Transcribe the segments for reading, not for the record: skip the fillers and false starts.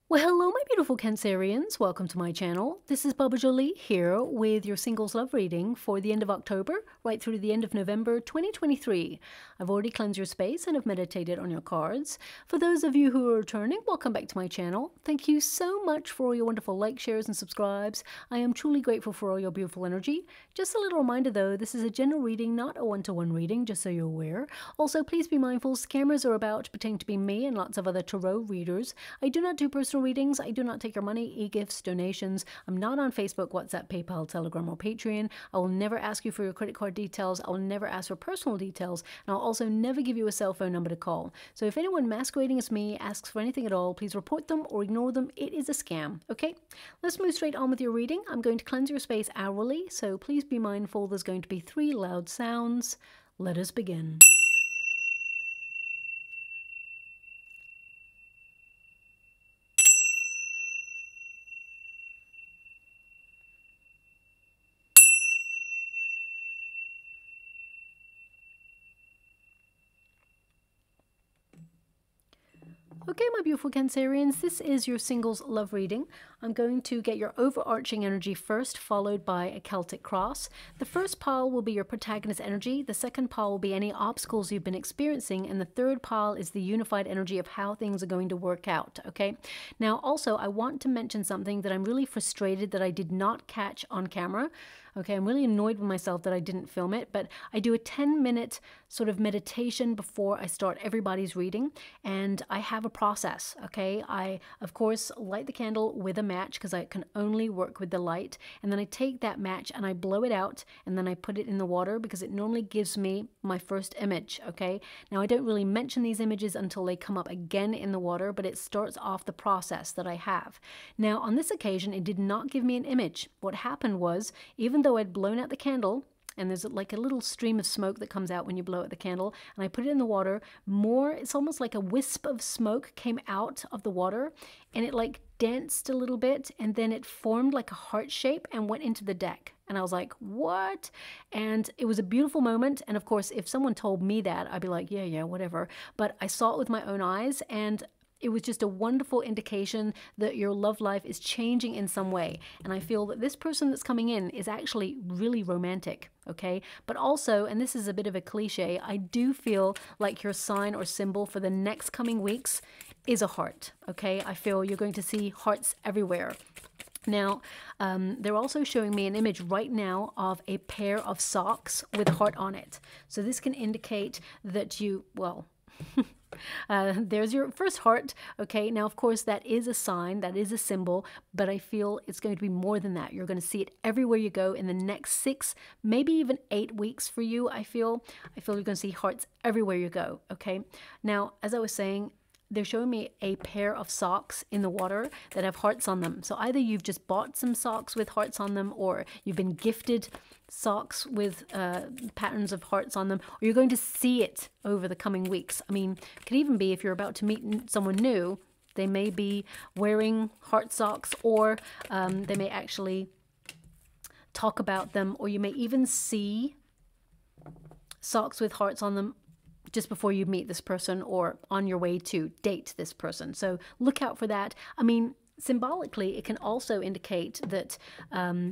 Well, hello, my beautiful Cancerians. Welcome to my channel. This is Baba Jolie here with your singles love reading for the end of October, right through to the end of November 2023. I've already cleansed your space and have meditated on your cards. For those of you who are returning, welcome back to my channel. Thank you so much for all your wonderful likes, shares, and subscribes. I am truly grateful for all your beautiful energy. Just a little reminder though, this is a general reading, not a one-to-one reading, just so you're aware. Also, please be mindful, scammers are about pretending to be me and lots of other tarot readers. I do not do personal readings. I do not take your money, e-gifts, donations. I'm not on Facebook, WhatsApp, PayPal, Telegram, or Patreon. I will never ask you for your credit card details. I will never ask for personal details. And I'll also never give you a cell phone number to call. So if anyone masquerading as me asks for anything at all, please report them or ignore them. It is a scam, okay? Let's move straight on with your reading. I'm going to cleanse your space hourly, so please be mindful there's going to be 3 loud sounds. Let us begin. Okay, my beautiful Cancerians, this is your singles love reading. I'm going to get your overarching energy first, followed by a Celtic cross. The first pile will be your protagonist energy, the second pile will be any obstacles you've been experiencing, and the third pile is the unified energy of how things are going to work out, okay? Now, also, I want to mention something that I'm really frustrated that I did not catch on camera. Okay, I'm really annoyed with myself that I didn't film it, but I do a 10-minute sort of meditation before I start everybody's reading, and I have a process, okay? I, of course, light the candle with a match because I can only work with the light, and then I take that match and I blow it out, and then I put it in the water because it normally gives me my first image, okay? Now, I don't really mention these images until they come up again in the water, but it starts off the process that I have. Now, on this occasion, it did not give me an image. What happened was, even though I'd blown out the candle, and there's like a little stream of smoke that comes out when you blow out the candle, and I put it in the water, it's almost like a wisp of smoke came out of the water, and it like danced a little bit, and then it formed like a heart shape and went into the deck. And I was like, what? And it was a beautiful moment. And of course, if someone told me that, I'd be like, yeah, whatever. But I saw it with my own eyes, and it was just a wonderful indication that your love life is changing in some way. And I feel that this person that's coming in is actually really romantic, okay? But also, and this is a bit of a cliche, I do feel like your sign or symbol for the next coming weeks is a heart, okay? I feel you're going to see hearts everywhere. Now, they're also showing me an image right now of a pair of socks with a heart on it. So this can indicate that you, well... there's your first heart. Okay, now of course that is a sign, that is a symbol, but I feel it's going to be more than that. You're going to see it everywhere you go in the next 6, maybe even 8 weeks for you. I feel you're going to see hearts everywhere you go. Okay, now as I was saying, they're showing me a pair of socks in the water that have hearts on them. So either you've just bought some socks with hearts on them, or you've been gifted socks with patterns of hearts on them, or you're going to see it over the coming weeks. I mean, it could even be if you're about to meet someone new, they may be wearing heart socks, or they may actually talk about them, or you may even see socks with hearts on them just before you meet this person or on your way to date this person. So look out for that. I mean, symbolically, it can also indicate that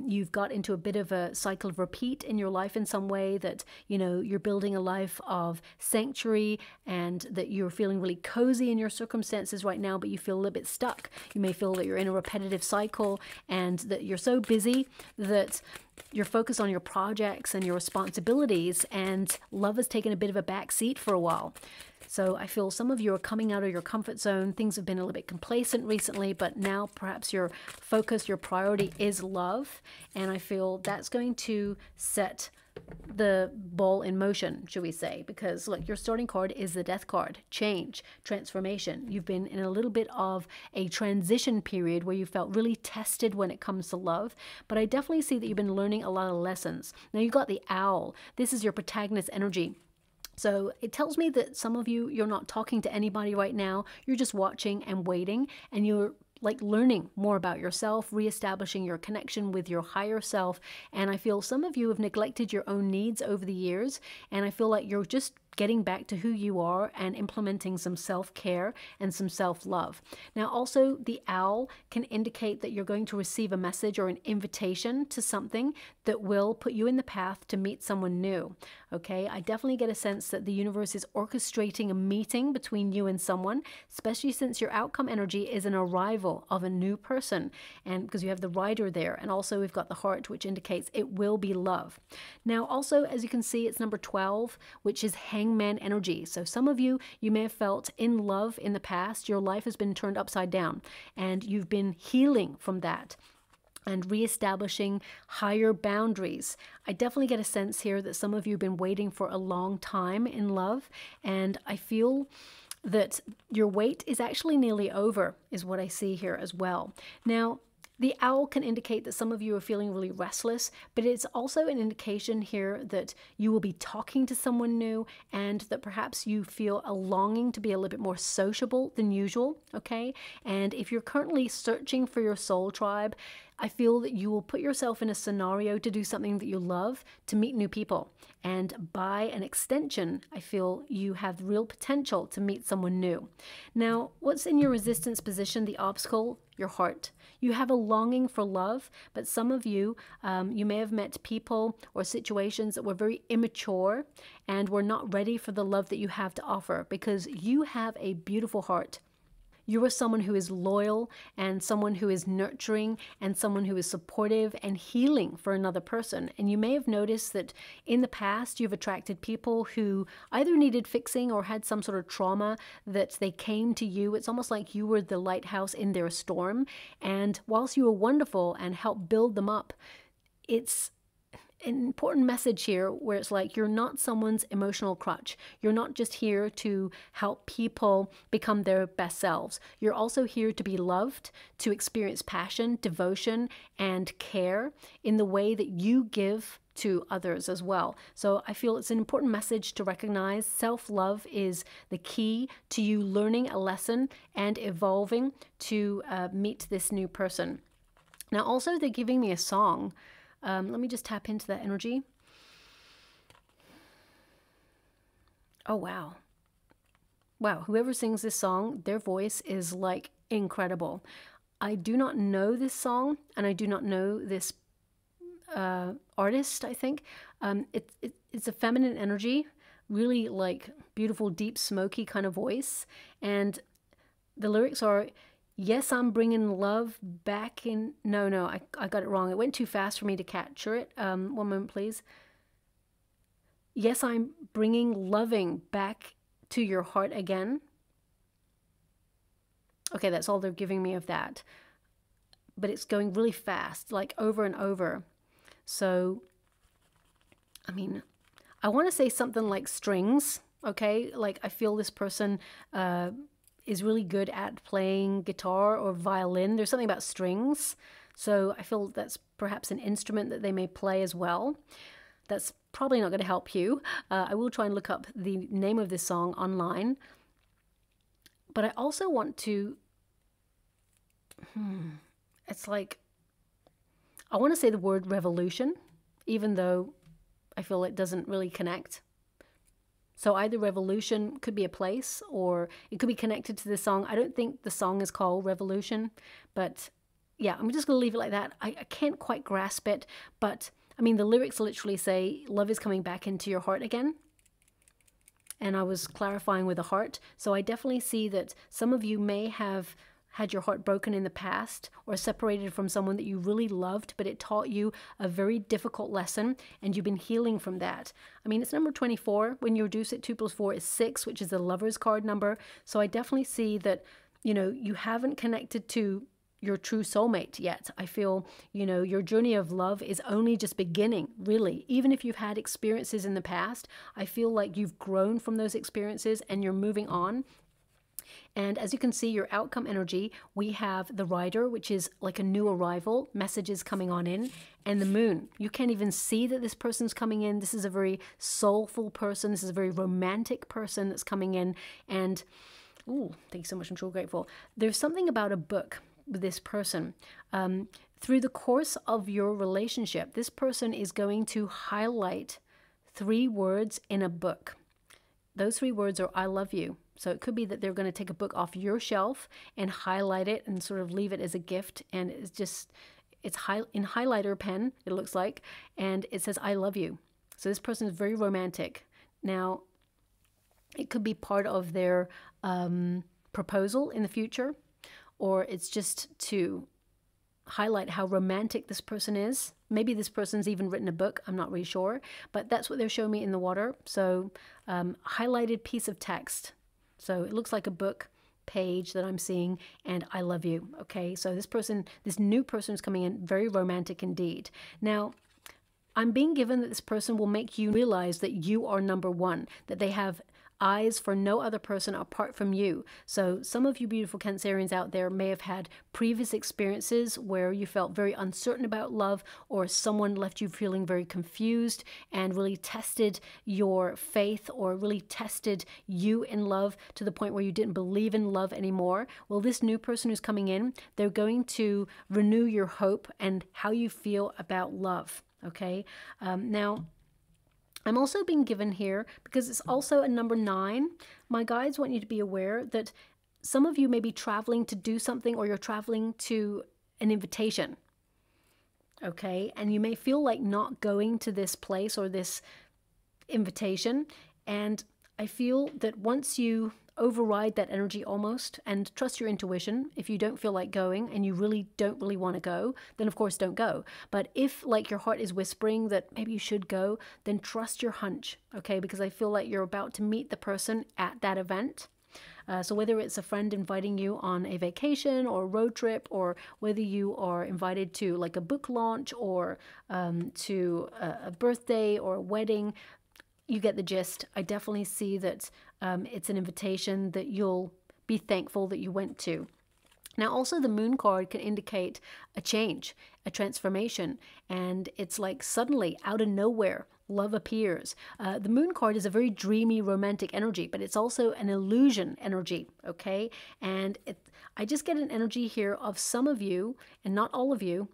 you've got into a bit of a cycle of repeat in your life in some way, that, you know, you're building a life of sanctuary and that you're feeling really cozy in your circumstances right now, but you feel a little bit stuck. You may feel that you're in a repetitive cycle and that you're so busy that you're focused on your projects and your responsibilities, and love has taken a bit of a back seat for a while. So I feel some of you are coming out of your comfort zone. Things have been a little bit complacent recently, but now perhaps your focus, your priority is love. And I feel that's going to set the ball in motion, should we say, because look, your starting card is the Death card. Change, transformation. You've been in a little bit of a transition period where you felt really tested when it comes to love, but I definitely see that you've been learning a lot of lessons. Now you've got the Owl. This is your protagonist energy. So it tells me that some of you, you're not talking to anybody right now. You're just watching and waiting, and you're like learning more about yourself, reestablishing your connection with your higher self. And I feel some of you have neglected your own needs over the years. And I feel like you're just getting back to who you are and implementing some self-care and some self-love. Now, also, the owl can indicate that you're going to receive a message or an invitation to something that will put you in the path to meet someone new. Okay, I definitely get a sense that the universe is orchestrating a meeting between you and someone, especially since your outcome energy is an arrival of a new person, and because you have the rider there, and also we've got the heart, which indicates it will be love. Now, also, as you can see, it's number 12, which is hangman energy. So some of you may have felt in love in the past. Your life has been turned upside down, and you've been healing from that and reestablishing higher boundaries. I definitely get a sense here that some of you have been waiting for a long time in love, and I feel that your wait is actually nearly over, is what I see here as well. Now, the owl can indicate that some of you are feeling really restless, but it's also an indication here that you will be talking to someone new, and that perhaps you feel a longing to be a little bit more sociable than usual, okay? And if you're currently searching for your soul tribe, I feel that you will put yourself in a scenario to do something that you love, to meet new people. And by an extension, I feel you have real potential to meet someone new. Now, what's in your resistance position, the obstacle? Your heart. You have a longing for love, but some of you, you may have met people or situations that were very immature and were not ready for the love that you have to offer, because you have a beautiful heart. You are someone who is loyal and someone who is nurturing and someone who is supportive and healing for another person. And you may have noticed that in the past you've attracted people who either needed fixing or had some sort of trauma that they came to you. It's almost like you were the lighthouse in their storm. And whilst you were wonderful and helped build them up, it's an important message here where it's like you're not someone's emotional crutch. You're not just here to help people become their best selves. You're also here to be loved, to experience passion, devotion, and care in the way that you give to others as well. So I feel it's an important message to recognize. Self-love is the key to you learning a lesson and evolving to meet this new person. Now, also, they're giving me a song. Let me just tap into that energy. Oh, wow. Wow, whoever sings this song, their voice is like incredible. I do not know this song, and I do not know this artist, I think. It's a feminine energy, really like beautiful, deep, smoky kind of voice. And the lyrics are, yes, I'm bringing love back in. No, I got it wrong. It went too fast for me to capture it. One moment, please. Yes, I'm bringing loving back to your heart again. Okay, that's all they're giving me of that. But it's going really fast, like over and over. So, I mean, I want to say something like strings, okay? Like I feel this person is really good at playing guitar or violin. There's something about strings. So I feel that's perhaps an instrument that they may play as well. That's probably not going to help you. I will try and look up the name of this song online. But I also want to, it's like, I want to say the word revolution, even though I feel it doesn't really connect. So either revolution could be a place, or it could be connected to the song. I don't think the song is called Revolution, but yeah, I'm just going to leave it like that. I can't quite grasp it, but I mean, the lyrics literally say, love is coming back into your heart again. And I was clarifying with a heart. So I definitely see that some of you may have had your heart broken in the past, or separated from someone that you really loved, but it taught you a very difficult lesson, and you've been healing from that. I mean, it's number 24. When you reduce it, 2 + 4 is 6, which is the lover's card number. So I definitely see that, you know, you haven't connected to your true soulmate yet. I feel, you know, your journey of love is only just beginning, really. Even if you've had experiences in the past, I feel like you've grown from those experiences and you're moving on. And as you can see, your outcome energy, we have the rider, which is like a new arrival, messages coming on in, and the moon. You can't even see that this person's coming in. This is a very soulful person. This is a very romantic person that's coming in. And, ooh, thank you so much. I'm so grateful. There's something about a book with this person. Through the course of your relationship, this person is going to highlight 3 words in a book. Those 3 words are I love you. So it could be that they're going to take a book off your shelf and highlight it and sort of leave it as a gift. And it's just, it's in highlighter pen, it looks like, and it says I love you. So this person is very romantic. Now, it could be part of their proposal in the future, or it's just to highlight how romantic this person is. Maybe this person's even written a book, I'm not really sure, but that's what they're showing me in the water. So highlighted piece of text. So it looks like a book page that I'm seeing, and I love you. Okay, so this new person is coming in, very romantic indeed. Now, I'm being given that this person will make you realize that you are number one, that they have eyes for no other person apart from you. So some of you beautiful Cancerians out there may have had previous experiences where you felt very uncertain about love, or someone left you feeling very confused and really tested your faith, or really tested you in love to the point where you didn't believe in love anymore. Well, this new person who's coming in, they're going to renew your hope and how you feel about love. Okay, now I'm also being given here, because it's also a number 9, my guides want you to be aware that some of you may be traveling to do something, or you're traveling to an invitation. Okay, and you may feel like not going to this place or this invitation. And I feel that once you override that energy almost and trust your intuition, if you don't feel like going and you really don't want to go, then of course don't go. But if like your heart is whispering that maybe you should go, then trust your hunch, okay? Because I feel like you're about to meet the person at that event. So whether it's a friend inviting you on a vacation or a road trip, or whether you are invited to like a book launch, or to a birthday or a wedding, you get the gist. I definitely see that it's an invitation that you'll be thankful that you went to. Now, also the moon card can indicate a change, a transformation, and it's like suddenly out of nowhere, love appears. The moon card is a very dreamy, romantic energy, but it's also an illusion energy, okay? And I just get an energy here of some of you, and not all of you.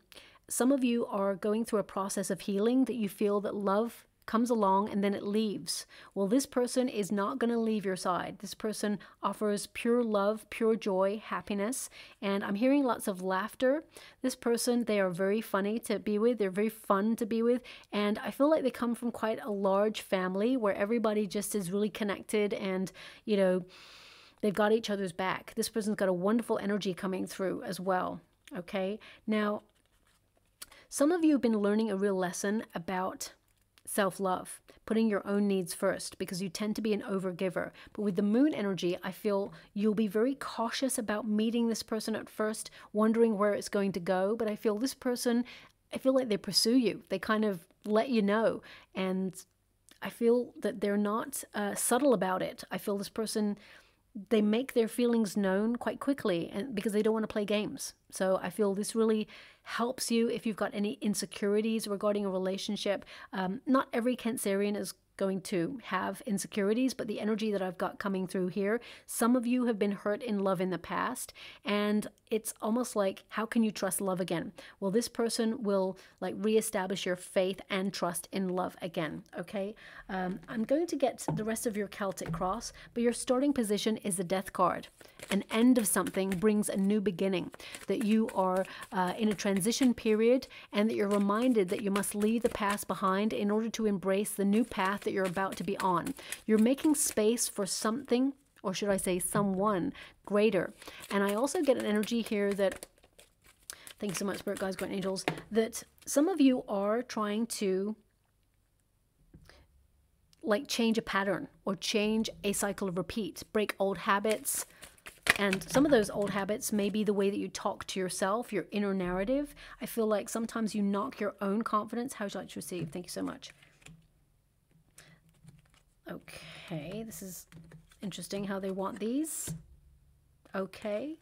Some of you are going through a process of healing, that you feel that love comes along and then it leaves. Well, this person is not going to leave your side. This person offers pure love, pure joy, happiness, and I'm hearing lots of laughter. This person, they are very funny to be with. They're very fun to be with, and I feel like they come from quite a large family where everybody just is really connected, and you know, they've got each other's back. This person's got a wonderful energy coming through as well. Okay, now some of you have been learning a real lesson about self-love, putting your own needs first, because you tend to be an overgiver. But with the moon energy, I feel you'll be very cautious about meeting this person at first, wondering where it's going to go. But I feel this person, I feel like they pursue you. They kind of let you know. And I feel that they're not subtle about it. I feel this person, they make their feelings known quite quickly, and because they don't want to play games. So I feel this really helps you if you've got any insecurities regarding a relationship. Not every Cancerian is going to have insecurities, but the energy that I've got coming through here, some of you have been hurt in love in the past, and it's almost like, how can you trust love again? Well, this person will like reestablish your faith and trust in love again. Okay, I'm going to get the rest of your Celtic cross, but your starting position is the Death card. An end of something brings a new beginning, that you are in a transition period, and that you're reminded that you must leave the past behind in order to embrace the new path that you're about to be on. You're making space for something, or should I say someone greater. And I also get an energy here that, thank you so much, Spirit Guides, Guardian Angels, that some of you are trying to like change a pattern or change a cycle of repeat, break old habits. And some of those old habits may be the way that you talk to yourself, your inner narrative. I feel like sometimes you knock your own confidence. How would you like to receive? Thank you so much. Okay, this is interesting how they want these. Okay.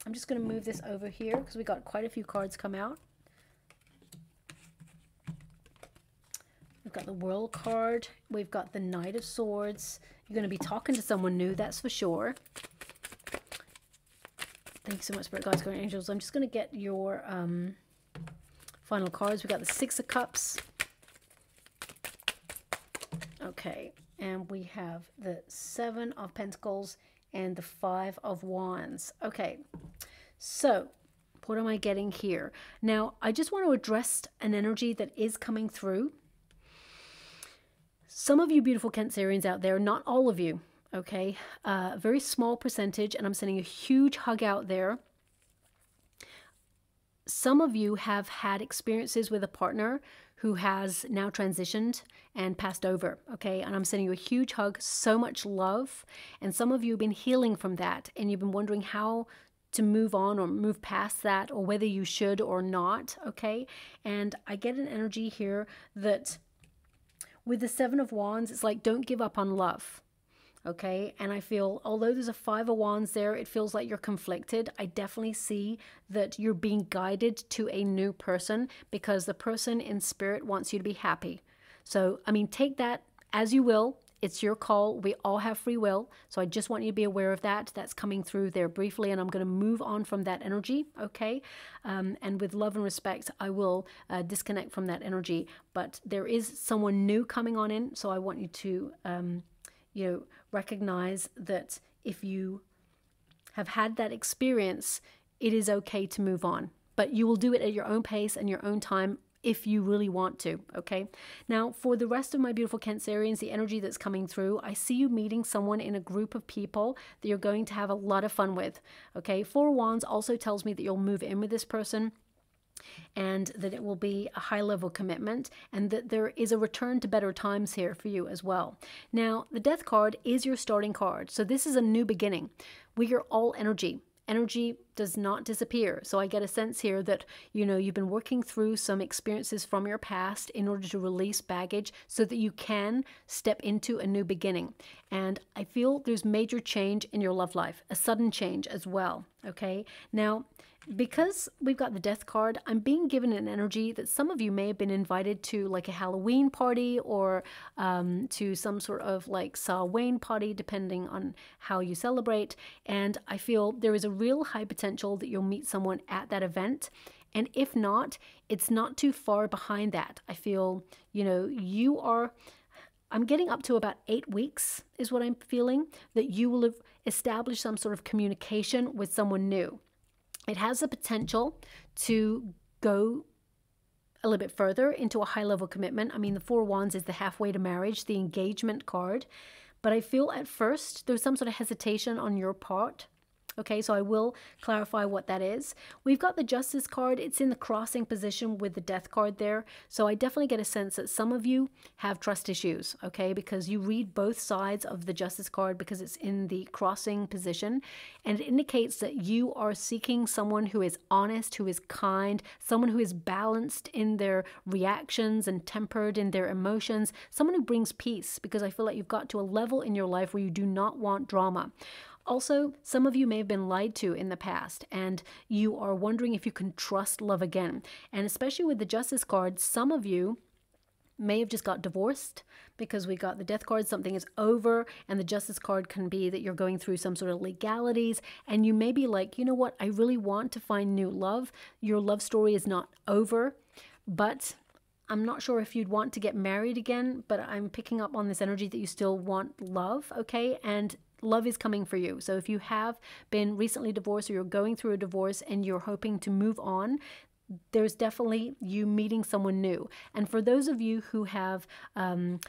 I'm just going to move this over here because we got quite a few cards come out. We've got the World card. We've got the Knight of Swords. You're going to be talking to someone new, that's for sure. Thank you so much, Spirit Guides, Guardian Angels. I'm just going to get your final cards. We got the Six of Cups. Okay, and we have the Seven of Pentacles and the Five of Wands. Okay, so what am I getting here? Now, I just want to address an energy that is coming through. Some of you beautiful Cancerians out there, not all of you, okay? A very small percentage, and I'm sending a huge hug out there. Some of you have had experiences with a partner who has now transitioned and passed over, okay? And I'm sending you a huge hug, so much love. And some of you have been healing from that, and you've been wondering how to move on or move past that, or whether you should or not, okay? And I get an energy here that with the Seven of Wands, it's like, don't give up on love. Okay, and I feel, although there's a Five of Wands there, it feels like you're conflicted. I definitely see that you're being guided to a new person, because the person in spirit wants you to be happy. So, I mean, take that as you will. It's your call. We all have free will. So I just want you to be aware of that. That's coming through there briefly, and I'm going to move on from that energy, okay? And with love and respect, I will disconnect from that energy. But there is someone new coming on in, so I want you to you know, recognize that if you have had that experience, it is okay to move on. But you will do it at your own pace and your own time if you really want to, okay? Now, for the rest of my beautiful Cancerians, the energy that's coming through, I see you meeting someone in a group of people that you're going to have a lot of fun with, okay? Four of Wands also tells me that you'll move in with this person, and that it will be a high-level commitment, and that there is a return to better times here for you as well. Now, the Death card is your starting card, so this is a new beginning. We are all energy. Energy does not disappear. So I get a sense here that, you know, you've been working through some experiences from your past in order to release baggage so that you can step into a new beginning. And I feel there's major change in your love life, a sudden change as well, okay? Now, because we've got the Death card, I'm being given an energy that some of you may have been invited to, like a Halloween party, or to some sort of like Samhain party, depending on how you celebrate. And I feel there is a real high potential that you'll meet someone at that event. And if not, it's not too far behind that. I feel, you know, I'm getting up to about 8 weeks is what I'm feeling, that you will have established some sort of communication with someone new. It has the potential to go a little bit further into a high-level commitment. I mean, the Four of Wands is the halfway to marriage, the engagement card. But I feel at first there's some sort of hesitation on your part. Okay, so I will clarify what that is. We've got the Justice card. It's in the crossing position with the Death card there. So I definitely get a sense that some of you have trust issues, okay, because you read both sides of the Justice card because it's in the crossing position. And it indicates that you are seeking someone who is honest, who is kind, someone who is balanced in their reactions and tempered in their emotions, someone who brings peace, because I feel like you've got to a level in your life where you do not want drama. Also, some of you may have been lied to in the past, and you are wondering if you can trust love again. And especially with the Justice card, some of you may have just got divorced because we got the Death card, something is over, and the Justice card can be that you're going through some sort of legalities, and you may be like, you know what, I really want to find new love. Your love story is not over, but I'm not sure if you'd want to get married again, but I'm picking up on this energy that you still want love, okay? And love is coming for you. So if you have been recently divorced, or you're going through a divorce and you're hoping to move on, there's definitely you meeting someone new. And for those of you who have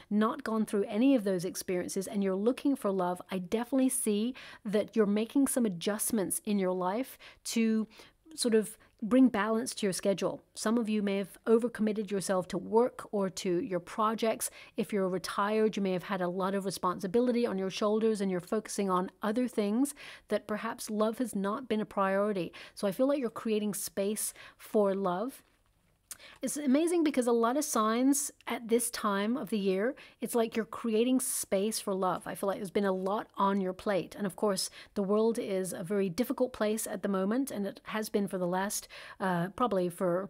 not gone through any of those experiences and you're looking for love, I definitely see that you're making some adjustments in your life to sort of bring balance to your schedule. Some of you may have overcommitted yourself to work or to your projects. If you're retired, you may have had a lot of responsibility on your shoulders and you're focusing on other things that perhaps love has not been a priority. So I feel like you're creating space for love. It's amazing because a lot of signs at this time of the year, it's like you're creating space for love. I feel like there's been a lot on your plate. And of course, the world is a very difficult place at the moment, and it has been for the last, probably for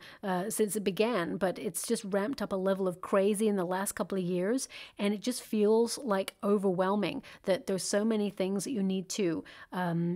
since it began, but it's just ramped up a level of crazy in the last couple of years. And it just feels like overwhelming that there's so many things that you need to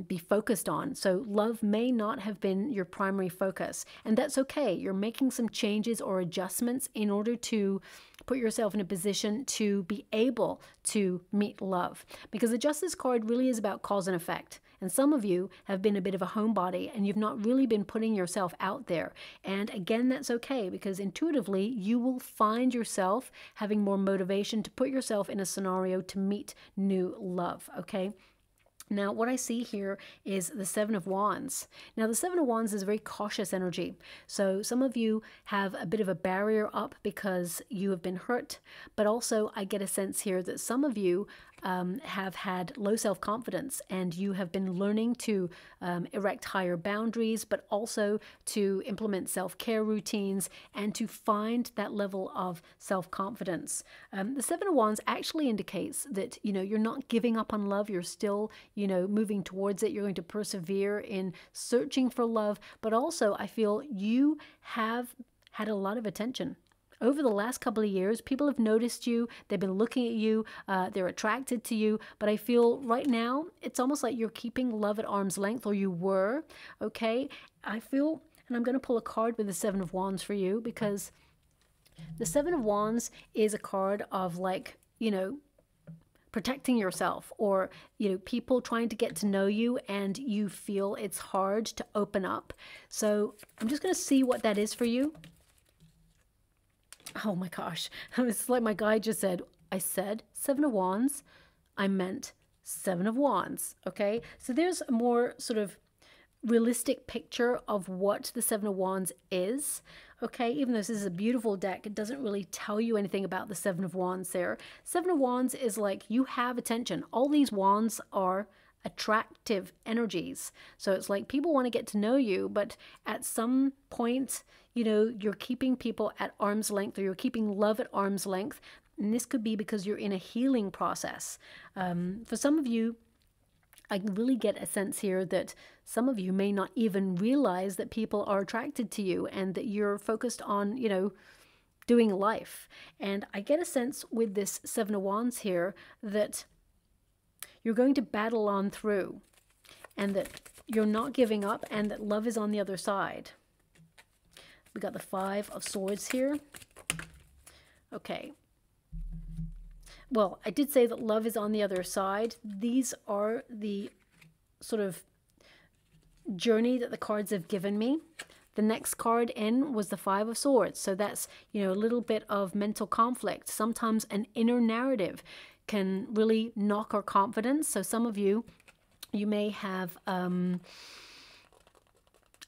be focused on. So love may not have been your primary focus, and that's okay. You're making some changes or adjustments in order to put yourself in a position to be able to meet love, because the Justice card really is about cause and effect. And some of you have been a bit of a homebody and you've not really been putting yourself out there. And again, that's okay, because intuitively you will find yourself having more motivation to put yourself in a scenario to meet new love, okay? Now, what I see here is the Seven of Wands. Now, the Seven of Wands is a very cautious energy. So some of you have a bit of a barrier up because you have been hurt, but also I get a sense here that some of you have had low self-confidence, and you have been learning to erect higher boundaries, but also to implement self-care routines and to find that level of self-confidence. The Seven of Wands actually indicates that, you know, you're not giving up on love. You're still, you know, moving towards it. You're going to persevere in searching for love, but also I feel you have had a lot of attention. Over the last couple of years, people have noticed you, they've been looking at you, they're attracted to you, but I feel right now, it's almost like you're keeping love at arm's length, or you were, okay? I feel, and I'm going to pull a card with the Seven of Wands for you, because the Seven of Wands is a card of, like, you know, protecting yourself, or, you know, people trying to get to know you and you feel it's hard to open up. So I'm just going to see what that is for you. Oh my gosh, it's like my guy just said, I said Seven of Wands, I meant Seven of Wands, okay? So there's a more sort of realistic picture of what the Seven of Wands is, okay? Even though this is a beautiful deck, it doesn't really tell you anything about the Seven of Wands there. Seven of Wands is like you have attention. All these wands are attractive energies. So it's like people want to get to know you, but at some point, you know, you're keeping people at arm's length, or you're keeping love at arm's length. And this could be because you're in a healing process. For some of you, I really get a sense here that some of you may not even realize that people are attracted to you and that you're focused on, you know, doing life. And I get a sense with this Seven of Wands here that you're going to battle on through, and that you're not giving up, and that love is on the other side. We got the Five of Swords here. Okay. Well, I did say that love is on the other side. These are the sort of journey that the cards have given me. The next card in was the Five of Swords. So that's, you know, a little bit of mental conflict. Sometimes an inner narrative can really knock our confidence. So some of you, you may have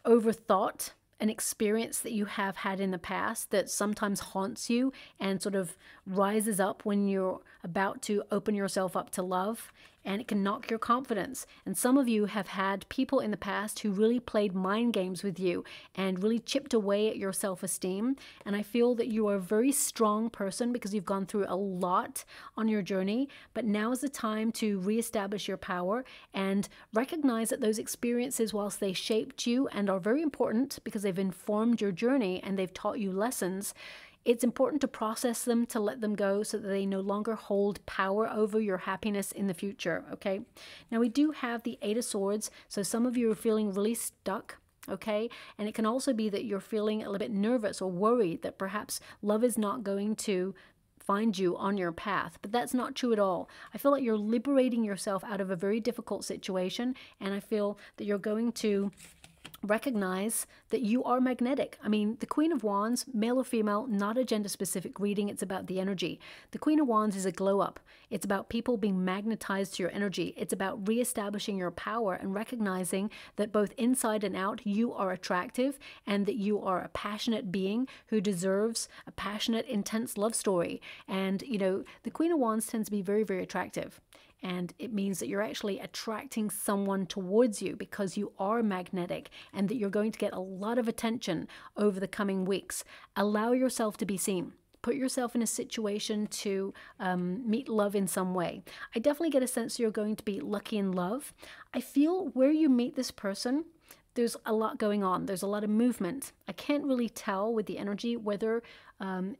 overthought an experience that you have had in the past that sometimes haunts you and sort of rises up when you're about to open yourself up to love, and it can knock your confidence. And some of you have had people in the past who really played mind games with you and really chipped away at your self-esteem. And I feel that you are a very strong person because you've gone through a lot on your journey, but now is the time to reestablish your power and recognize that those experiences, whilst they shaped you and are very important because they've informed your journey and they've taught you lessons, it's important to process them, to let them go so that they no longer hold power over your happiness in the future, okay? Now, we do have the Eight of Swords, so some of you are feeling really stuck, okay? And it can also be that you're feeling a little bit nervous or worried that perhaps love is not going to find you on your path, but that's not true at all. I feel like you're liberating yourself out of a very difficult situation, and I feel that you're going to recognize that you are magnetic. I mean, the Queen of Wands, male or female, not a gender-specific reading. It's about the energy. The Queen of Wands is a glow-up. It's about people being magnetized to your energy. It's about reestablishing your power and recognizing that both inside and out, you are attractive and that you are a passionate being who deserves a passionate, intense love story. And, you know, the Queen of Wands tends to be very, very attractive. And it means that you're actually attracting someone towards you because you are magnetic, and that you're going to get a lot of attention over the coming weeks. Allow yourself to be seen. Put yourself in a situation to meet love in some way. I definitely get a sense you're going to be lucky in love. I feel where you meet this person, there's a lot going on. There's a lot of movement. I can't really tell with the energy whether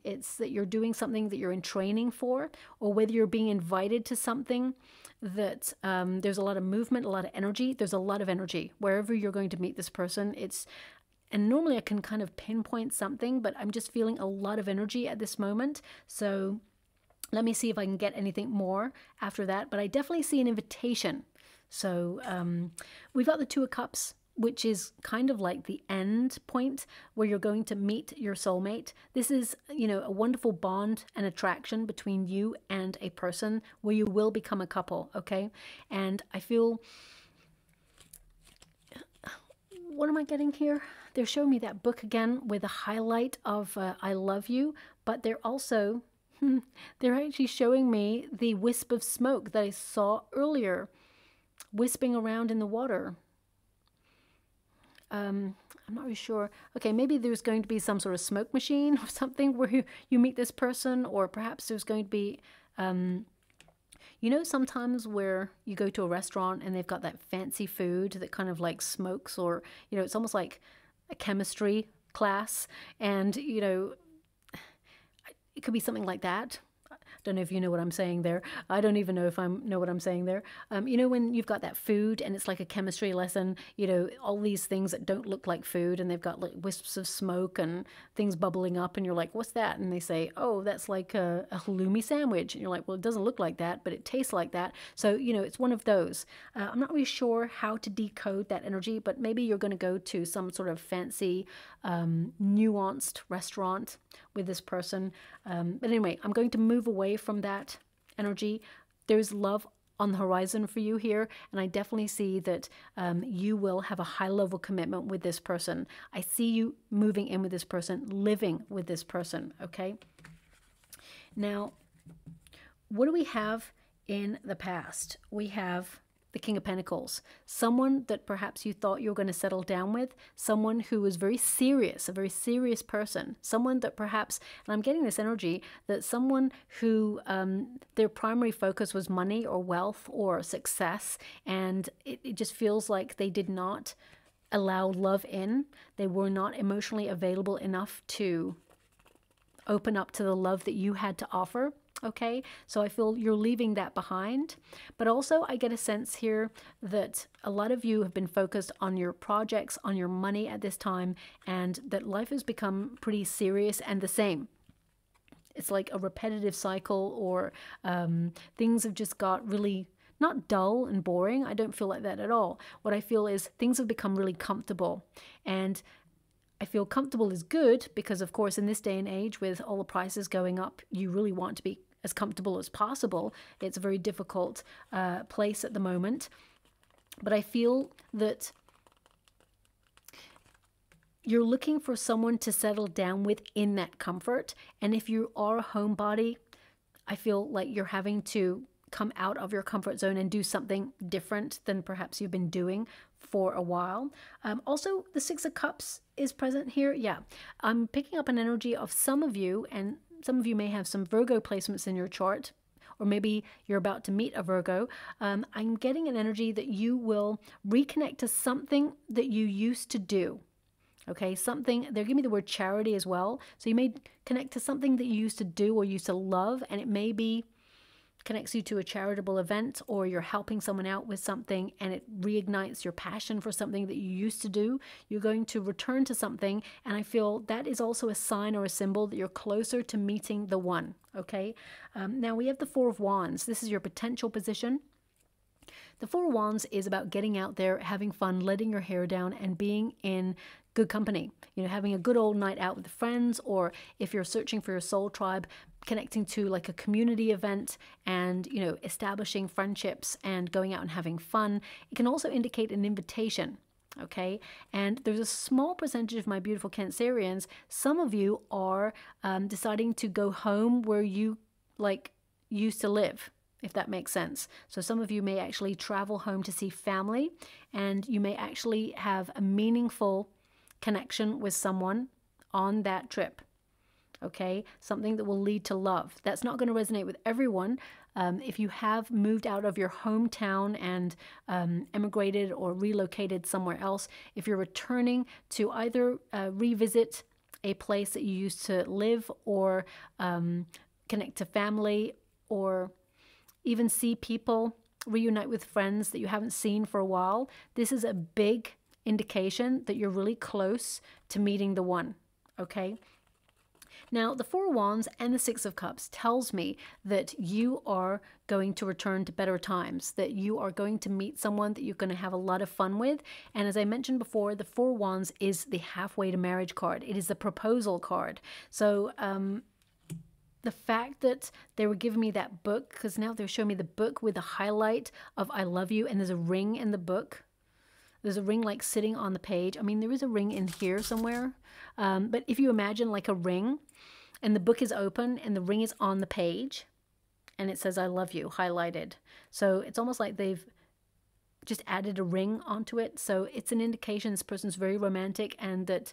it's that you're doing something that you're in training for, or whether you're being invited to something that there's a lot of movement, a lot of energy. There's a lot of energy. Wherever you're going to meet this person, and normally I can kind of pinpoint something, but I'm just feeling a lot of energy at this moment. So let me see if I can get anything more after that. But I definitely see an invitation. So we've got the Two of Cups, which is kind of like the end point where you're going to meet your soulmate. This is, you know, a wonderful bond and attraction between you and a person where you will become a couple, okay? And I feel, what am I getting here? They're showing me that book again with a highlight of I love you, but they're also, they're actually showing me the wisp of smoke that I saw earlier, wisping around in the water. I'm not really sure. Okay, maybe there's going to be some sort of smoke machine or something where you meet this person, or perhaps there's going to be, you know, sometimes where you go to a restaurant and they've got that fancy food that kind of like smokes, or, you know, it's almost like a chemistry class, and, you know, it could be something like that. Don't know if you know what I'm saying there. I don't even know if I know what I'm saying there. You know, when you've got that food and it's like a chemistry lesson, you know, all these things that don't look like food, and they've got like wisps of smoke and things bubbling up, and you're like, what's that? And they say, oh, that's like a halloumi sandwich. And you're like, well, it doesn't look like that, but it tastes like that. So, you know, it's one of those. I'm not really sure how to decode that energy, but maybe you're going to go to some sort of fancy, nuanced restaurant with this person. But anyway, I'm going to move away from that energy. There's love on the horizon for you here, and I definitely see that you will have a high level commitment with this person. I see you moving in with this person, living with this person, okay? Now, what do we have in the past? We have the King of Pentacles, someone that perhaps you thought you were going to settle down with, someone who was very serious, a very serious person, someone that perhaps, and I'm getting this energy, that someone who their primary focus was money or wealth or success, and it just feels like they did not allow love in. They were not emotionally available enough to open up to the love that you had to offer. Okay, so I feel you're leaving that behind. But also I get a sense here that a lot of you have been focused on your projects, on your money at this time, and that life has become pretty serious and the same. It's like a repetitive cycle, or things have just got really, not dull and boring. I don't feel like that at all. What I feel is things have become really comfortable, and I feel comfortable is good because, of course, in this day and age with all the prices going up, you really want to be as comfortable as possible. It's a very difficult place at the moment. But I feel that you're looking for someone to settle down with in that comfort. And if you are a homebody, I feel like you're having to come out of your comfort zone and do something different than perhaps you've been doing for a while. Also, the Six of Cups is present here. Yeah, I'm picking up an energy of some of you, and some of you may have some Virgo placements in your chart, or maybe you're about to meet a Virgo. I'm getting an energy that you will reconnect to something that you used to do. Okay, something, they're giving me the word charity as well. So you may connect to something that you used to do or used to love, and it may be connects you to a charitable event, or you're helping someone out with something and it reignites your passion for something that you used to do. You're going to return to something, and I feel that is also a sign or a symbol that you're closer to meeting the one. Okay, now we have the Four of Wands. This is your potential position. The Four of Wands is about getting out there, having fun, letting your hair down, and being in good company. You know, having a good old night out with friends, or if you're searching for your soul tribe, connecting to like a community event and, you know, establishing friendships and going out and having fun. It can also indicate an invitation. Okay, and there's a small percentage of my beautiful Cancerians. Some of you are deciding to go home where you like used to live. if that makes sense. So some of you may actually travel home to see family, and you may actually have a meaningful connection with someone on that trip. Okay, something that will lead to love. That's not going to resonate with everyone. If you have moved out of your hometown and emigrated or relocated somewhere else, if you're returning to either revisit a place that you used to live, or connect to family, or even see people, reunite with friends that you haven't seen for a while, this is a big indication that you're really close to meeting the one, okay? Now, the Four of Wands and the Six of Cups tells me that you are going to return to better times, that you are going to meet someone that you're going to have a lot of fun with. And as I mentioned before, the Four of Wands is the halfway to marriage card. It is the proposal card. So the fact that they were giving me that book, because now they're showing me the book with the highlight of I love you, and there's a ring in the book. There's a ring like sitting on the page. I mean, there is a ring in here somewhere. But if you imagine like a ring, and the book is open and the ring is on the page, and it says I love you highlighted. So it's almost like they've just added a ring onto it. So it's an indication this person's very romantic, and that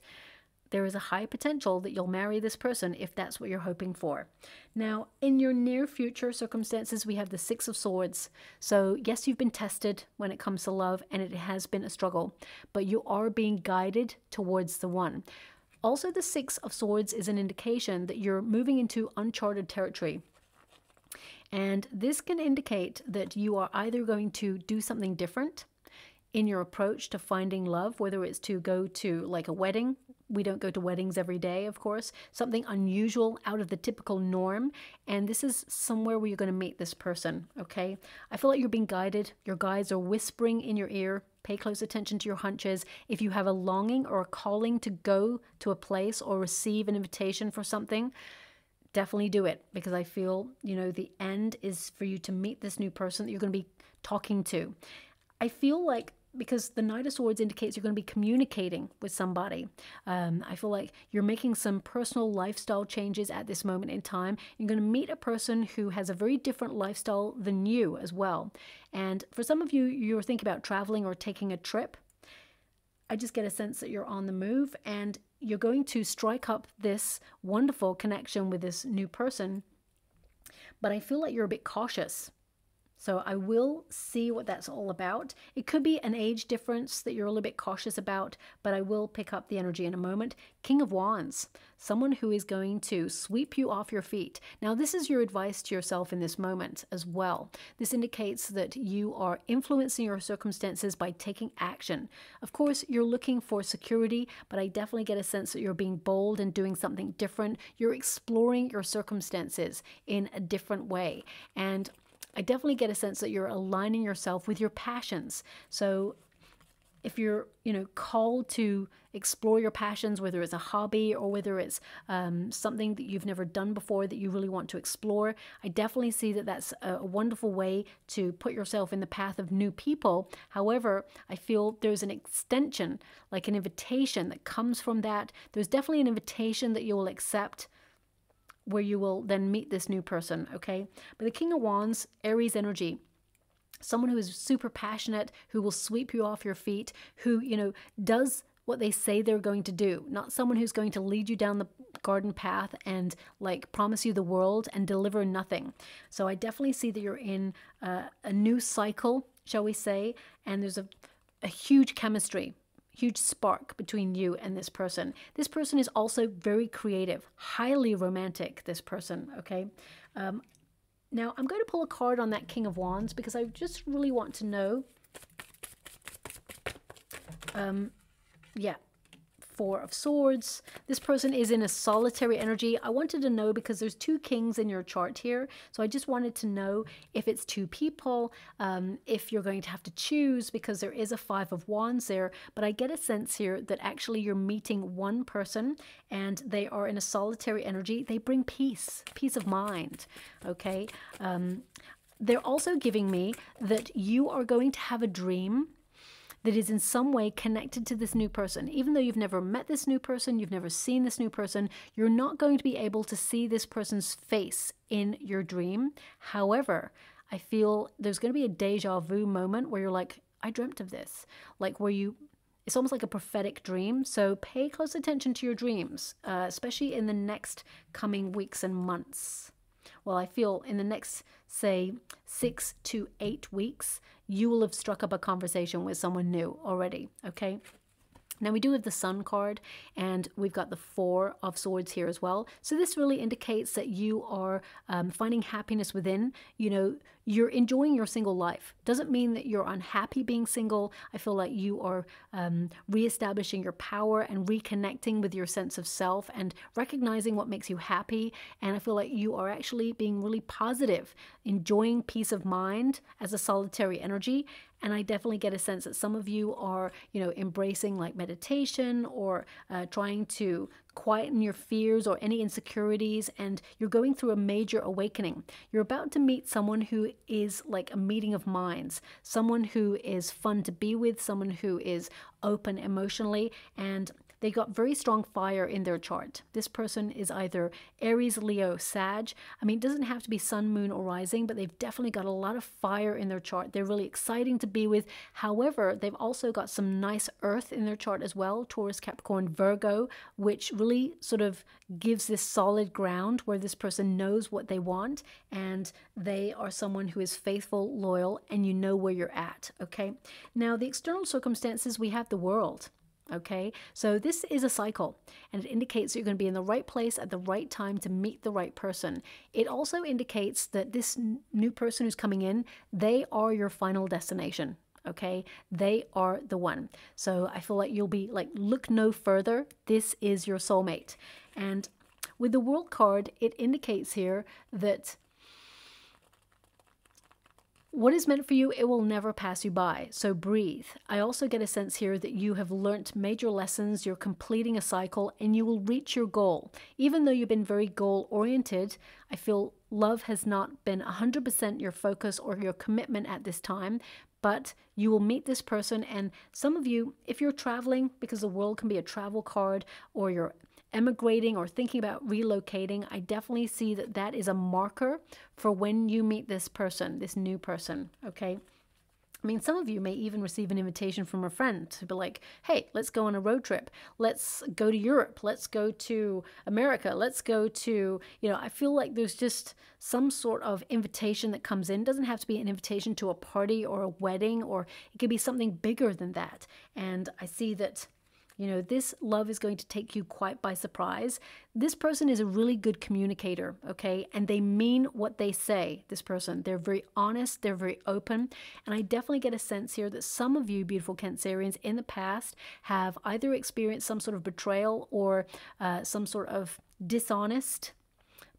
there is a high potential that you'll marry this person if that's what you're hoping for. Now, in your near future circumstances, we have the Six of Swords. So yes, you've been tested when it comes to love, and it has been a struggle, but you are being guided towards the one. Also, the Six of Swords is an indication that you're moving into uncharted territory. And this can indicate that you are either going to do something different in your approach to finding love, whether it's to go to like a wedding. We don't go to weddings every day, of course. Something unusual, out of the typical norm. And this is somewhere where you're going to meet this person, okay? I feel like you're being guided. Your guides are whispering in your ear. Pay close attention to your hunches. If you have a longing or a calling to go to a place or receive an invitation for something, definitely do it, because I feel, you know, the end is for you to meet this new person that you're going to be talking to. I feel like, because the Knight of Swords indicates you're going to be communicating with somebody. I feel like you're making some personal lifestyle changes at this moment in time. You're going to meet a person who has a very different lifestyle than you as well. And for some of you, you're thinking about traveling or taking a trip. I just get a sense that you're on the move, and you're going to strike up this wonderful connection with this new person. But I feel like you're a bit cautious. So I will see what that's all about. It could be an age difference that you're a little bit cautious about, but I will pick up the energy in a moment. King of Wands, someone who is going to sweep you off your feet. Now, this is your advice to yourself in this moment as well. This indicates that you are influencing your circumstances by taking action. Of course, you're looking for security, but I definitely get a sense that you're being bold and doing something different. You're exploring your circumstances in a different way. And I definitely get a sense that you're aligning yourself with your passions. So if you're, called to explore your passions, whether it's a hobby or whether it's something that you've never done before that you really want to explore, I definitely see that that's a wonderful way to put yourself in the path of new people. However, I feel there's an extension, like an invitation that comes from that. There's definitely an invitation that you will accept, where you will then meet this new person, okay? But the King of Wands, Aries energy, someone who is super passionate, who will sweep you off your feet, who, does what they say they're going to do, not someone who's going to lead you down the garden path and like promise you the world and deliver nothing. So I definitely see that you're in a new cycle, shall we say, and there's a huge chemistry, huge spark between you and this person. This person is also very creative, highly romantic, this person, okay? Now, I'm going to pull a card on that King of Wands because I just really want to know. Yeah, Four of Swords. This person is in a solitary energy. I wanted to know because there's two kings in your chart here. So I just wanted to know if it's two people, if you're going to have to choose, because there is a Five of Wands there. But I get a sense here that actually you're meeting one person and they are in a solitary energy. They bring peace of mind, okay? They're also giving me that you are going to have a dream that is in some way connected to this new person. Even though you've never met this new person, you've never seen this new person, you're not going to be able to see this person's face in your dream. However, I feel there's going to be a deja vu moment where you're like, I dreamt of this. Like where it's almost like a prophetic dream. So pay close attention to your dreams, especially in the next coming weeks and months. Well, I feel in the next, say, 6 to 8 weeks, you will have struck up a conversation with someone new already, okay? Now we do have the Sun card, and we've got the Four of Swords here as well. So this really indicates that you are finding happiness within. You know, you're enjoying your single life. Doesn't mean that you're unhappy being single. I feel like you are reestablishing your power and reconnecting with your sense of self and recognizing what makes you happy. And I feel like you are actually being really positive, enjoying peace of mind as a solitary energy. And I definitely get a sense that some of you are, you know, embracing like meditation or trying to quieten your fears or any insecurities, and you're going through a major awakening. You're about to meet someone who is like a meeting of minds, someone who is fun to be with, someone who is open emotionally, and they got very strong fire in their chart. This person is either Aries, Leo, Sag. I mean, it doesn't have to be sun, moon, or rising, but they've definitely got a lot of fire in their chart. They're really exciting to be with. However, they've also got some nice earth in their chart as well, Taurus, Capricorn, Virgo, which really sort of gives this solid ground where this person knows what they want, and they are someone who is faithful, loyal, and you know where you're at, okay? Now, the external circumstances, we have the world. Okay, so this is a cycle, and it indicates that you're going to be in the right place at the right time to meet the right person. It also indicates that this new person who's coming in, they are your final destination. Okay, they are the one. So I feel like you'll be like, look no further. This is your soulmate. And with the World card, it indicates here that what is meant for you, it will never pass you by. So breathe. I also get a sense here that you have learnt major lessons, you're completing a cycle, and you will reach your goal. Even though you've been very goal-oriented, I feel love has not been 100% your focus or your commitment at this time, but you will meet this person. And some of you, if you're traveling, because the World can be a travel card, or you're emigrating or thinking about relocating, I definitely see that that is a marker for when you meet this person, this new person, okay? I mean, some of you may even receive an invitation from a friend to be like, hey, let's go on a road trip. Let's go to Europe. Let's go to America. Let's go to, you know, I feel like there's just some sort of invitation that comes in. It doesn't have to be an invitation to a party or a wedding, or it could be something bigger than that. And I see that, you know, this love is going to take you quite by surprise. This person is a really good communicator, okay? And they mean what they say, this person. They're very honest, they're very open. And I definitely get a sense here that some of you, beautiful Cancerians, in the past have either experienced some sort of betrayal or some sort of dishonest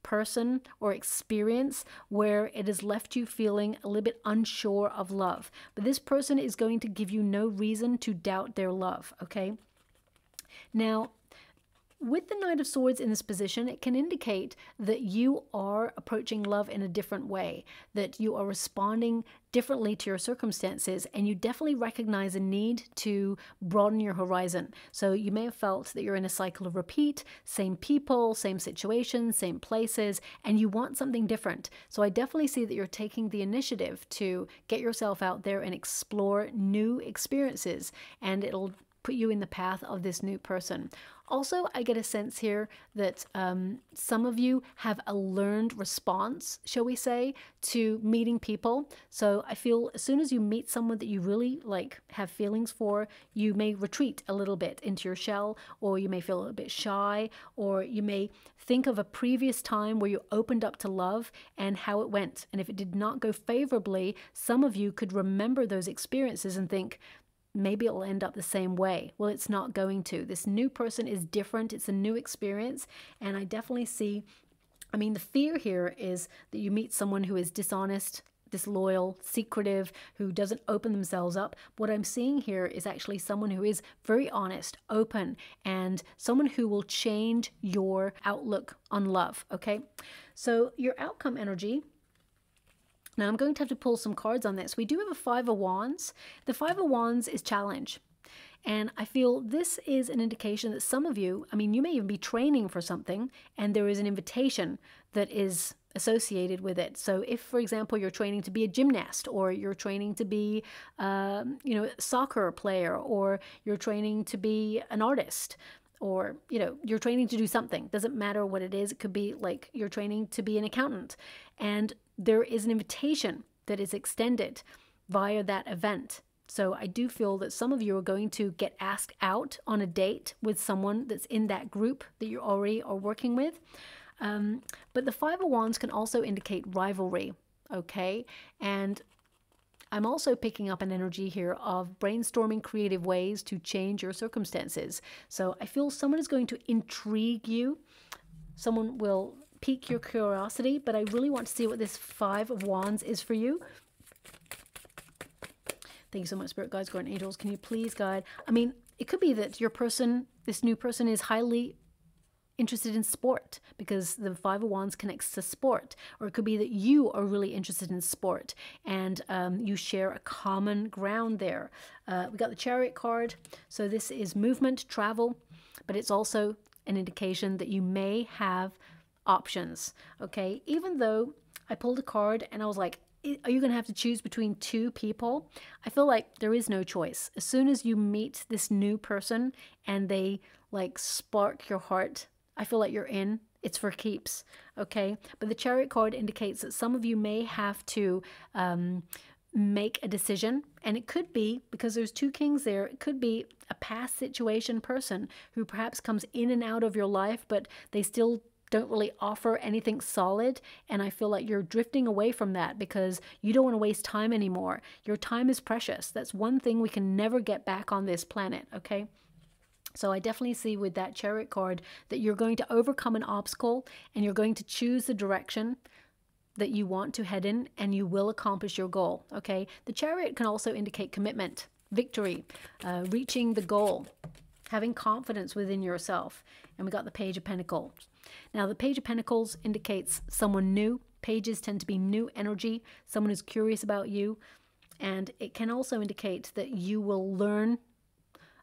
person or experience where it has left you feeling a little bit unsure of love. But this person is going to give you no reason to doubt their love, okay? Now, with the Knight of Swords in this position, it can indicate that you are approaching love in a different way, that you are responding differently to your circumstances, and you definitely recognize a need to broaden your horizon. So you may have felt that you're in a cycle of repeat, same people, same situations, same places, and you want something different. So I definitely see that you're taking the initiative to get yourself out there and explore new experiences, and it'll put you in the path of this new person. Also, I get a sense here that some of you have a learned response, shall we say, to meeting people. So I feel as soon as you meet someone that you really like, have feelings for, you may retreat a little bit into your shell, or you may feel a bit shy, or you may think of a previous time where you opened up to love and how it went. And if it did not go favorably, some of you could remember those experiences and think, maybe it'll end up the same way. Well, it's not going to. This new person is different. It's a new experience. And I definitely see, I mean, the fear here is that you meet someone who is dishonest, disloyal, secretive, who doesn't open themselves up. What I'm seeing here is actually someone who is very honest, open, and someone who will change your outlook on love, okay? So your outcome energy. Now, I'm going to have to pull some cards on this. We do have a Five of Wands. The Five of Wands is challenge. And I feel this is an indication that some of you, I mean, you may even be training for something, and there is an invitation that is associated with it. So if, for example, you're training to be a gymnast, or you're training to be, you know, a soccer player, or you're training to be an artist, or, you know, you're training to do something, doesn't matter what it is. It could be like you're training to be an accountant, and there is an invitation that is extended via that event. So I do feel that some of you are going to get asked out on a date with someone that's in that group that you already are working with. But the Five of Wands can also indicate rivalry, okay? And I'm also picking up an energy here of brainstorming creative ways to change your circumstances. So I feel someone is going to intrigue you. Someone will pique your curiosity, but I really want to see what this Five of Wands is for you. Thank you so much, Spirit Guides, Guardian Angels. Can you please guide? I mean, it could be that your person, this new person, is highly interested in sport, because the Five of Wands connects to sport. Or it could be that you are really interested in sport, and you share a common ground there. We got the Chariot card. So this is movement, travel, but it's also an indication that you may have options, okay? Even though I pulled a card and I was like, are you going to have to choose between two people? I feel like there is no choice. As soon as you meet this new person and they like spark your heart, I feel like you're in. It's for keeps, okay? But the Chariot card indicates that some of you may have to make a decision, and it could be, because there's two kings there, it could be a past situation person who perhaps comes in and out of your life, but they still don't really offer anything solid. And I feel like you're drifting away from that because you don't want to waste time anymore. Your time is precious. That's one thing we can never get back on this planet, okay? So I definitely see with that Chariot card that you're going to overcome an obstacle, and you're going to choose the direction that you want to head in, and you will accomplish your goal, okay? The Chariot can also indicate commitment, victory, reaching the goal, having confidence within yourself. And we got the Page of Pentacles. Now, the Page of Pentacles indicates someone new. Pages tend to be new energy, someone who's curious about you. And it can also indicate that you will learn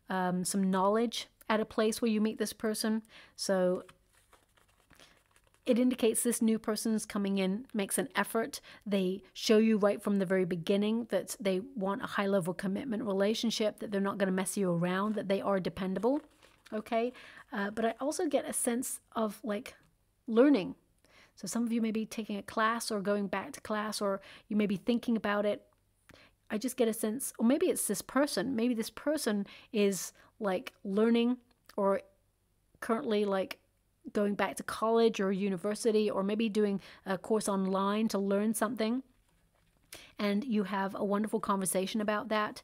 some knowledge at a place where you meet this person. So it indicates this new person's coming in, makes an effort. They show you right from the very beginning that they want a high-level commitment relationship, that they're not going to mess you around, that they are dependable, okay? But I also get a sense of, like, learning. So some of you may be taking a class or going back to class, or you may be thinking about it. I just get a sense, or maybe it's this person. Maybe this person is, like, learning, or currently, like, going back to college or university, or maybe doing a course online to learn something, and you have a wonderful conversation about that.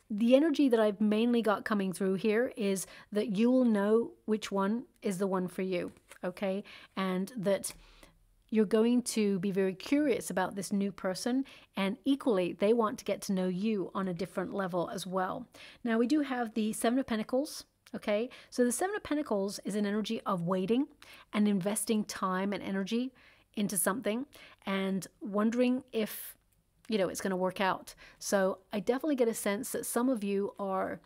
The energy that I've mainly got coming through here is that you will know which one is the one for you, okay? And that you're going to be very curious about this new person, and equally they want to get to know you on a different level as well. Now, we do have the Seven of Pentacles. Okay, so the Seven of Pentacles is an energy of waiting and investing time and energy into something and wondering if, you know, it's going to work out. So I definitely get a sense that some of you are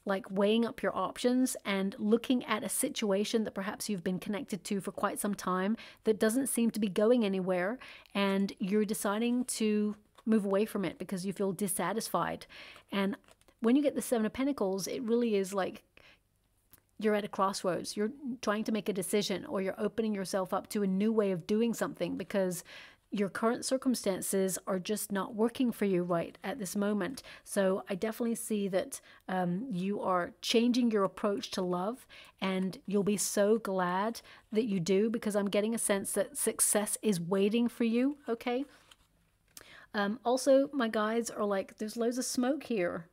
like weighing up your options and looking at a situation that perhaps you've been connected to for quite some time that doesn't seem to be going anywhere, and you're deciding to move away from it because you feel dissatisfied. And when you get the Seven of Pentacles, it really is like you're at a crossroads. You're trying to make a decision, or you're opening yourself up to a new way of doing something because your current circumstances are just not working for you right at this moment. So I definitely see that you are changing your approach to love, and you'll be so glad that you do, because I'm getting a sense that success is waiting for you, okay? Also, my guides are like, there's loads of smoke here.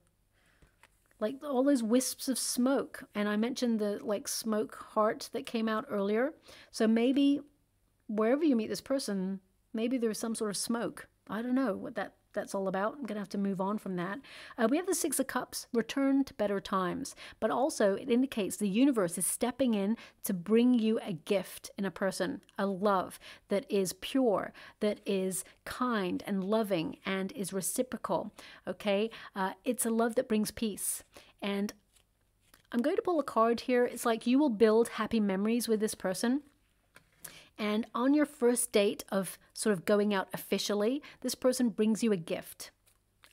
Like all those wisps of smoke. And I mentioned the like smoke heart that came out earlier. So maybe wherever you meet this person, maybe there's some sort of smoke. I don't know what that's all about. I'm going to have to move on from that. We have the Six of Cups, return to better times. But also it indicates the universe is stepping in to bring you a gift in a person, a love that is pure, that is kind and loving and is reciprocal. Okay? It's a love that brings peace. And I'm going to pull a card here. It's like you will build happy memories with this person. And on your first date of sort of going out officially, this person brings you a gift.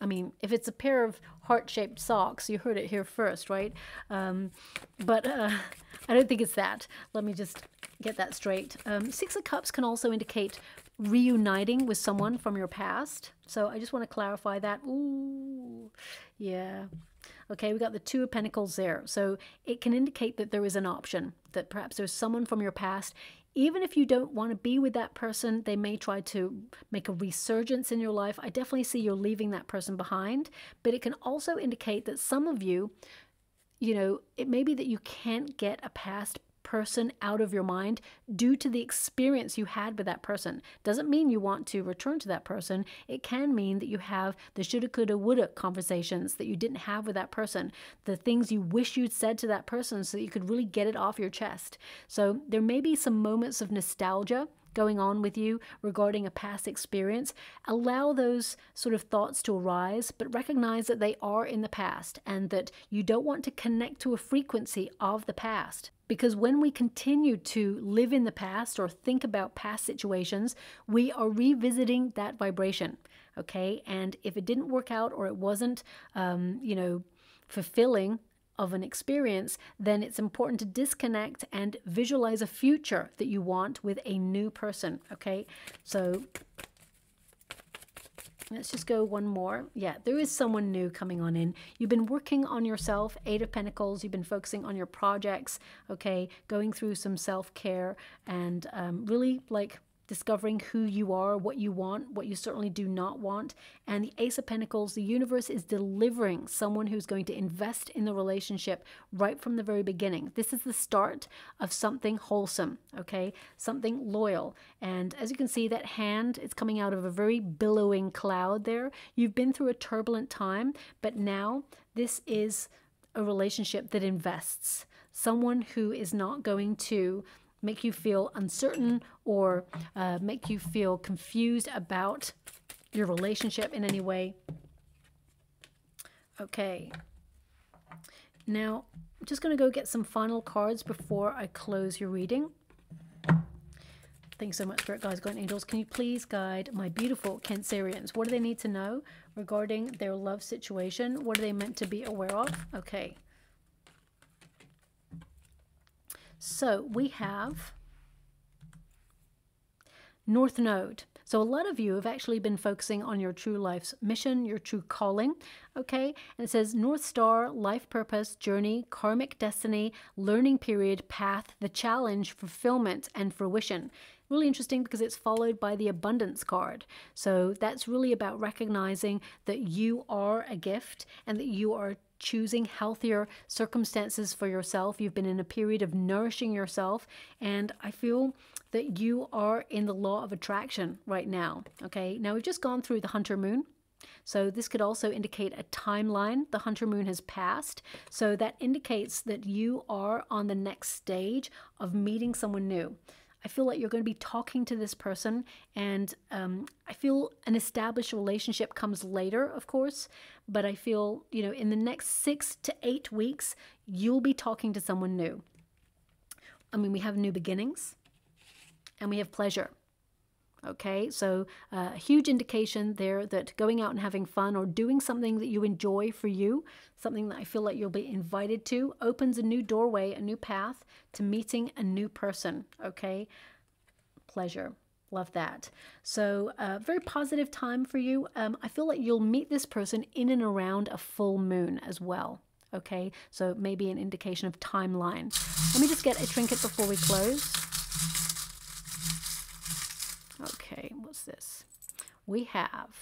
I mean, if it's a pair of heart-shaped socks, you heard it here first, right? But I don't think it's that. Let me just get that straight. Six of Cups can also indicate reuniting with someone from your past. So I just want to clarify that. Ooh, yeah. Okay, we got the Two of Pentacles there. So it can indicate that there is an option, that perhaps there's someone from your past. Even if you don't want to be with that person, they may try to make a resurgence in your life. I definitely see you're leaving that person behind, but it can also indicate that some of you, you know, it may be that you can't get a past person out of your mind due to the experience you had with that person. Doesn't mean you want to return to that person. It can mean that you have the shoulda, coulda, woulda conversations that you didn't have with that person, the things you wish you'd said to that person so that you could really get it off your chest. So there may be some moments of nostalgia going on with you regarding a past experience. Allow those sort of thoughts to arise, but recognize that they are in the past and that you don't want to connect to a frequency of the past. Because when we continue to live in the past or think about past situations, we are revisiting that vibration, okay? And if it didn't work out or it wasn't, you know, fulfilling of an experience, then it's important to disconnect and visualize a future that you want with a new person, okay? So let's just go one more. Yeah, there is someone new coming on in. You've been working on yourself, Eight of Pentacles. You've been focusing on your projects, okay? Going through some self-care and really like discovering who you are, what you want, what you certainly do not want. And the Ace of Pentacles, the universe is delivering someone who's going to invest in the relationship right from the very beginning. This is the start of something wholesome, okay? Something loyal. And as you can see, that hand is coming out of a very billowing cloud there. You've been through a turbulent time, but now this is a relationship that invests. Someone who is not going to make you feel uncertain or make you feel confused about your relationship in any way. Okay. Now, I'm just going to go get some final cards before I close your reading. Thanks so much, Spirit Guides, Guardian Angels. Can you please guide my beautiful Cancerians? What do they need to know regarding their love situation? What are they meant to be aware of? Okay. So we have North Node. So a lot of you have actually been focusing on your true life's mission, your true calling, okay? And it says North Star, life purpose, journey, karmic destiny, learning period, path, the challenge, fulfillment, and fruition. Really interesting because it's followed by the abundance card. So that's really about recognizing that you are a gift and that you are choosing healthier circumstances for yourself. You've been in a period of nourishing yourself, and I feel that you are in the law of attraction right now. Okay, now we've just gone through the Hunter Moon. So this could also indicate a timeline. The Hunter Moon has passed. So that indicates that you are on the next stage of meeting someone new. I feel like you're going to be talking to this person, and I feel an established relationship comes later, of course, but I feel, you know, in the next 6 to 8 weeks, you'll be talking to someone new. I mean, we have new beginnings and we have pleasure. Okay, so a huge indication there that going out and having fun or doing something that you enjoy for you, something that I feel like you'll be invited to, opens a new doorway, a new path to meeting a new person. Okay, pleasure. Love that. So very positive time for you. I feel like you'll meet this person in and around a full moon as well. Okay, so maybe an indication of timeline. Let me just get a trinket before we close. Okay, what's this? We have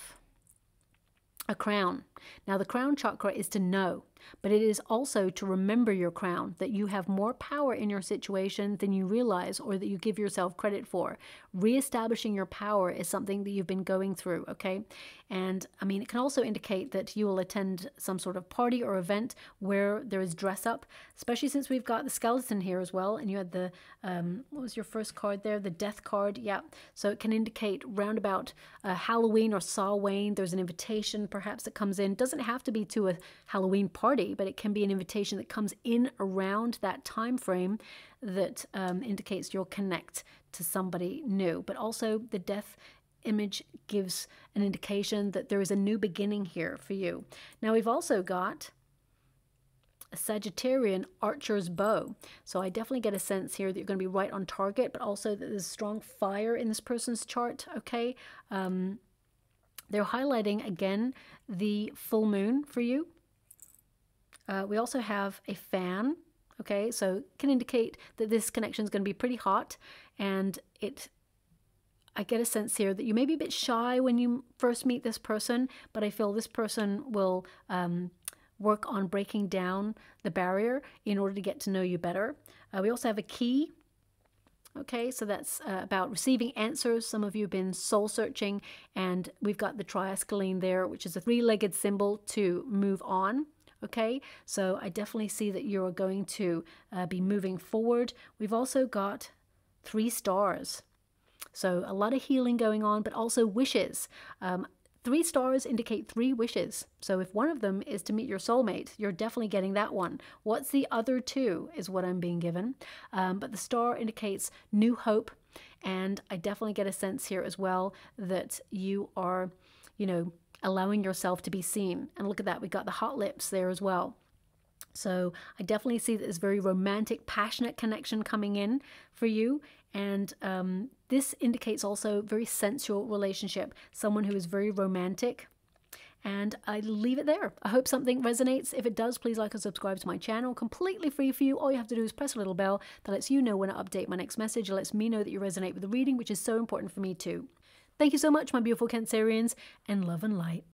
a crown. Now, the crown chakra is to know, but it is also to remember your crown, that you have more power in your situation than you realize or that you give yourself credit for. Reestablishing your power is something that you've been going through, okay? And I mean, it can also indicate that you will attend some sort of party or event where there is dress up, especially since we've got the skeleton here as well. And you had the, what was your first card there? The death card. Yeah. So it can indicate roundabout Halloween or Samhain. There's an invitation perhaps that comes in. Doesn't have to be to a Halloween party party, but it can be an invitation that comes in around that time frame that indicates you'll connect to somebody new. But also the death image gives an indication that there is a new beginning here for you. Now we've also got a Sagittarian archer's bow. So I definitely get a sense here that you're going to be right on target, but also that there's strong fire in this person's chart, okay? They're highlighting, again, the full moon for you. We also have a fan, okay? So it can indicate that this connection is going to be pretty hot, and I get a sense here that you may be a bit shy when you first meet this person, but I feel this person will work on breaking down the barrier in order to get to know you better. We also have a key. Okay, so that's about receiving answers. Some of you have been soul searching, and we've got the triascaline there, which is a three-legged symbol to move on. Okay, so I definitely see that you're going to be moving forward. We've also got 3 stars. So a lot of healing going on, but also wishes. 3 stars indicate 3 wishes. So if one of them is to meet your soulmate, you're definitely getting that one. What's the other 2 is what I'm being given. But the star indicates new hope. And I definitely get a sense here as well that you are, you know, allowing yourself to be seen. And look at that, we got the hot lips there as well. So I definitely see that there's very romantic, passionate connection coming in for you. And this indicates also very sensual relationship, someone who is very romantic. And I leave it there. I hope something resonates. If it does, please like and subscribe to my channel. Completely free for you. All you have to do is press a little bell that lets you know when I update my next message. It lets me know that you resonate with the reading, which is so important for me too. Thank you so much, my beautiful Cancerians, and love and light.